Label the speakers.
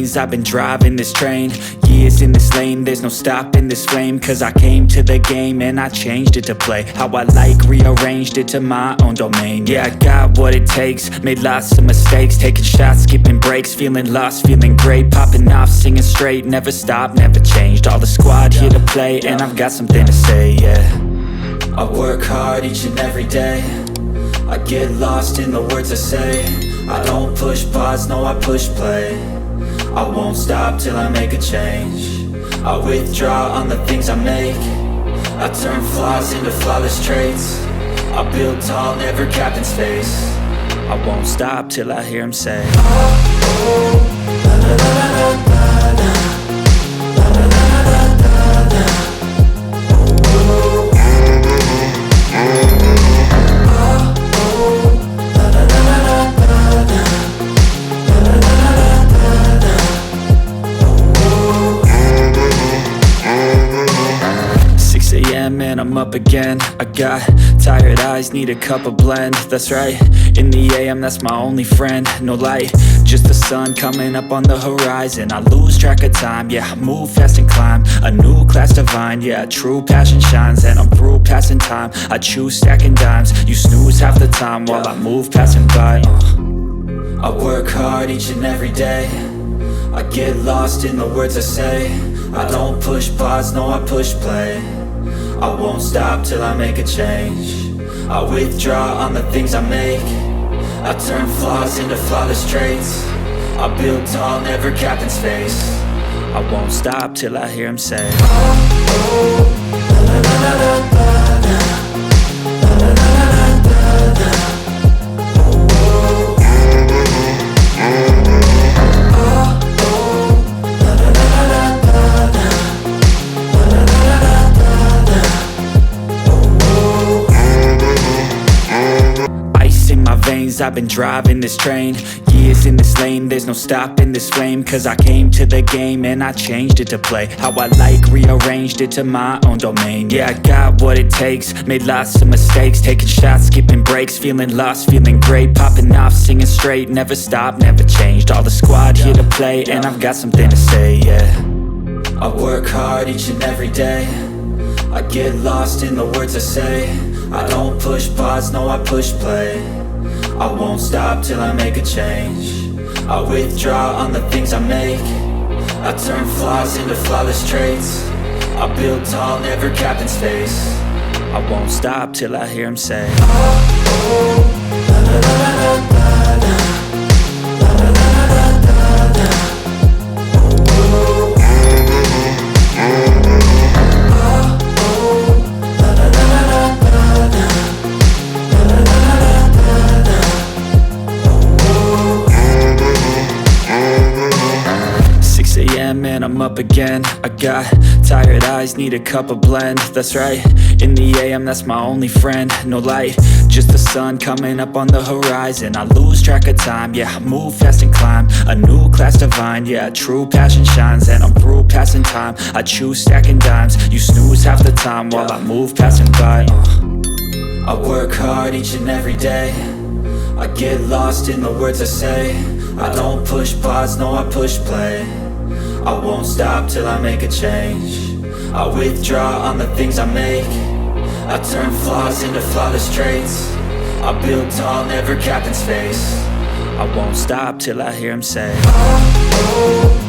Speaker 1: veins, I've been driving this train. Years in this lane, there's no stopping this flame. Cause I came to the game and I changed it to play how I like, rearranged it to my own domain. Yeah, I got what it takes, made lots of mistakes, taking shots, skipping breaks, feeling lost, feeling great, popping off, singing straight, never stopped, never changed. All the squad here to play, and I've got something to say, yeah. I work hard each and every day, I get lost in the words I say. I don't push pause, no, I push play. I won't stop till I make a change. I withdraw on the things I make. I turn flaws into flawless traits. I build tall, never capped in space. I won't stop till I hear him say, oh, oh, la, la, la, la, la, la. And I'm up again. I got tired eyes, need a cup of blend. That's right, in the AM, that's my only friend. No light, just the sun coming up on the horizon. I lose track of time, yeah, I move fast and climb a new class divine, yeah, true passion shines. And I'm through passing time, I choose stacking dimes. You snooze half the time while I move passing by. I work hard each and every day, I get lost in the words I say. I don't push pause, no, I push play. I won't stop till I make a change. I withdraw on the things I make. I turn flaws into flawless traits. I build tall, never capped in space. I won't stop till I hear him say, oh, oh, la, la, la, la, la, la. La, la, la, la, la, la. Oh, oh. I've been driving this train, years in this lane, there's no stopping this flame. Cause I came to the game and I changed it to play how I like, rearranged it to my own domain. Yeah, I got what it takes, made lots of mistakes, taking shots, skipping breaks, feeling lost, feeling great, popping off, singing straight, never stopped, never changed. All the squad here to play, and I've got something to say, yeah. I work hard each and every day, I get lost in the words I say. I don't push pause, no, I push play. I won't stop till I make a change. I withdraw on the things I make. I turn flaws into flawless traits. I build tall, never capped in space. I won't stop till I hear him say, oh, oh, la, la, la, la, la, la. La, la, la, la, la, la, la. Oh, oh. And I'm up again. I got tired eyes, need a cup of blend. That's right, in the AM, that's my only friend. No light, just the sun coming up on the horizon. I lose track of time, yeah, I move fast and climb a new class divine, yeah, true passion shines. And I'm through passing time, I choose stacking dimes. You snooze half the time while I move passing by. I work hard each and every day, I get lost in the words I say. I don't push pause, no, I push play. I won't stop till I make a change. I withdraw on the things I make. I turn flaws into flawless traits. I build tall, never capped in space. I won't stop till I hear him say, oh, oh.